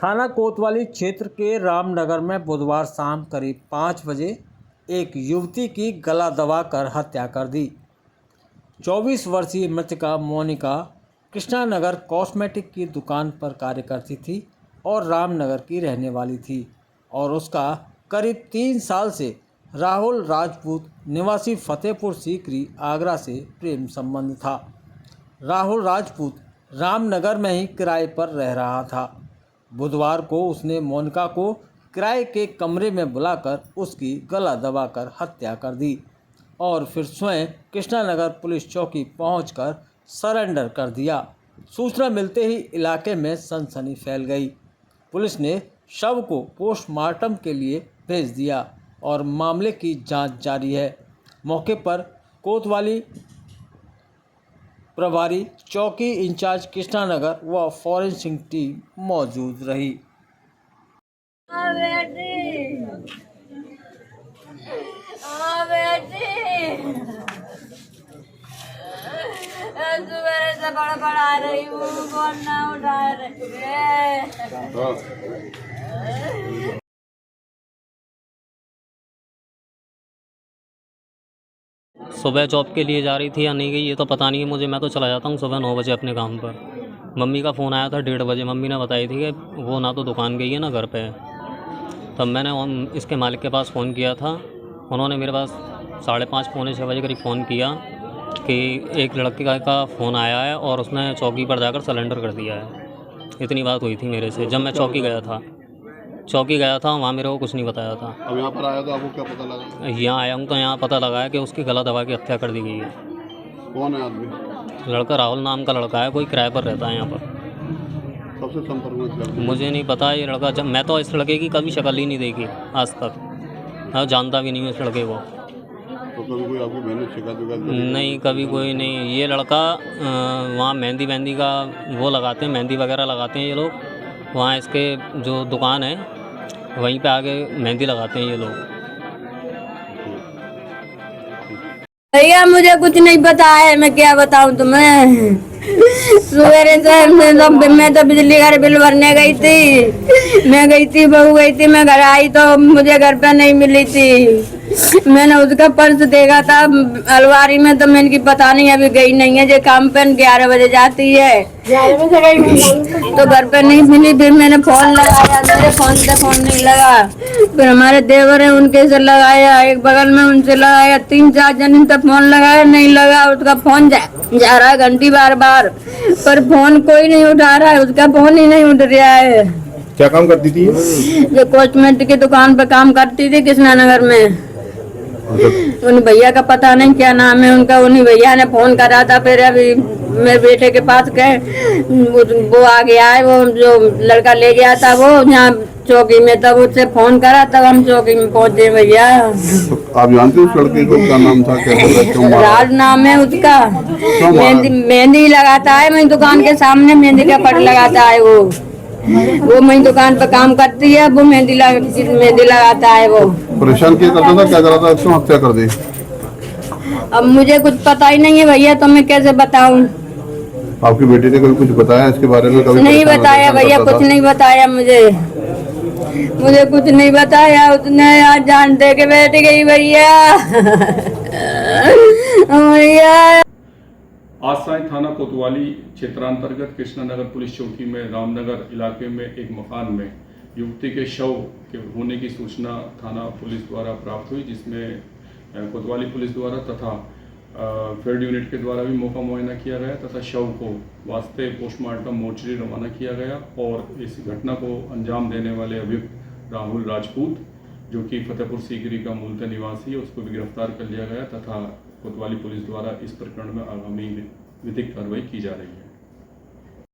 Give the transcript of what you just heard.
थाना कोतवाली क्षेत्र के रामनगर में बुधवार शाम करीब 5 बजे एक युवती की गला दबाकर हत्या कर दी। 24 वर्षीय मृतका मोनिका कृष्णानगर कॉस्मेटिक की दुकान पर कार्य करती थी और रामनगर की रहने वाली थी और उसका करीब 3 साल से राहुल राजपूत निवासी फतेहपुर सीकरी आगरा से प्रेम संबंध था। राहुल राजपूत रामनगर में ही किराए पर रह रहा था। बुधवार को उसने मोनिका को किराए के कमरे में बुलाकर उसकी गला दबाकर हत्या कर दी और फिर स्वयं कृष्णानगर पुलिस चौकी पहुंचकर सरेंडर कर दिया। सूचना मिलते ही इलाके में सनसनी फैल गई। पुलिस ने शव को पोस्टमार्टम के लिए भेज दिया और मामले की जांच जारी है। मौके पर कोतवाली प्रभारी चौकी इंचार्ज कृष्णानगर व फॉरेंसिक टीम मौजूद रही। सुबह से बड़ा रही हूँ, फोन ना उठा रहे। सुबह जॉब के लिए जा रही थी या नहीं गई ये तो पता नहीं है मुझे। मैं तो चला जाता हूँ सुबह 9 बजे अपने काम पर। मम्मी का फ़ोन आया था 1:30 बजे। मम्मी ने बताई थी कि वो ना तो दुकान गई है ना घर पे है। तब मैंने इसके मालिक के पास फ़ोन किया था। उन्होंने मेरे पास 5:30 पौने 6 बजे करीब फ़ोन किया कि एक लड़के का फ़ोन आया है और उसने चौकी पर जाकर सरेंडर कर दिया है। इतनी बात हुई थी मेरे से जब मैं चौकी गया था। वहाँ मेरे को कुछ नहीं बताया था। अब यहाँ पर आया तो आपको क्या पता लगा? यहाँ आया हूँ तो यहाँ पता लगा है कि उसकी गला दबा के हत्या कर दी गई है। कौन है आदमी? लड़का राहुल नाम का लड़का है, कोई किराए पर रहता है यहाँ पर। सबसे संपर्क में था? मुझे नहीं पता ये लड़का, जब मैं तो इस लड़के की कभी शक्ल ही नहीं देखी आज तक। मैं जानता भी नहीं हूँ इस लड़के को। तो कभी कोई आपको मैंने शिकायत? नहीं, कभी कोई नहीं। ये लड़का वहाँ मेहंदी का वो लगाते हैं, मेहंदी वगैरह लगाते हैं ये लोग। वहाँ इसके जो दुकान है वहीं पे आके मेहंदी लगाते हैं ये लोग। भैया मुझे कुछ नहीं पता है, मैं क्या बताऊं तुम्हें। सवेरे से मैं तो बिजली घर बिल भरने गई थी। बहू गई थी, मैं घर आई तो मुझे घर पे नहीं मिली थी। मैंने उसका पर्स देखा था अलमारी में, तो मैंने की पता नहीं अभी गई नहीं है। जो काम पे 11 बजे जाती है, 11 बजे गई तो घर पे नहीं मिली। फिर मैंने फोन लगाया, मेरे फोन से फोन नहीं लगा। फिर हमारे देवर है उनके से लगाया, एक बगल में उनसे लगाया, 3-4 जन तक फोन लगाया, नहीं लगा। उसका फोन जा रहा है घंटी बार बार, पर फोन कोई नहीं उठा रहा है। उसका फोन ही नहीं उठ रहा है। क्या काम करती थी? जो कॉस्मेटिक की दुकान पर काम करती थी कृष्णानगर में। उन भैया का पता नहीं क्या नाम है उनका, उन्हीं भैया ने फोन करा था। फिर अभी मेरे बेटे के पास गए, वो आ गया है, वो जो लड़का ले गया था वो यहाँ चौकी में, तब उससे फोन करा तब हम चौकी में पहुंचे भैया। आप जानते हो उस लड़के को क्या नाम था? राज नाम है उसका। मेहंदी लगाता है, मेरी दुकान के सामने मेहंदी का पट लगाता है वो मेरी दुकान पर काम करती है। वो मेहंदी लगाता है। वो परेशान क्या करता था, क्या करता था, क्यों हत्या कर दी? अब मुझे कुछ पता ही नहीं है भैया, तो मैं कैसे बताऊं। आपकी बेटी ने कभी कुछ बताया इसके बारे में? कभी नहीं बताया भैया, कुछ नहीं बताया मुझे कुछ नहीं बताया। उसने आज जान दे के बैठ गई भैया। आज सायं थाना कोतवाली क्षेत्रांतर्गत कृष्णानगर पुलिस चौकी में रामनगर इलाके में एक मकान में युवती के शव के होने की सूचना थाना पुलिस द्वारा प्राप्त हुई, जिसमें कोतवाली पुलिस द्वारा तथा फील्ड यूनिट के द्वारा भी मौका मुआयना किया गया तथा शव को वास्ते पोस्टमार्टम मोर्चरी रवाना किया गया। और इस घटना को अंजाम देने वाले अभियुक्त राहुल राजपूत, जो कि फतेहपुर सीकरी का मूलतः निवासी है, उसको भी गिरफ्तार कर लिया गया तथा कोतवाली पुलिस द्वारा इस प्रकरण में आगामी विधिक कार्रवाई की जा रही है।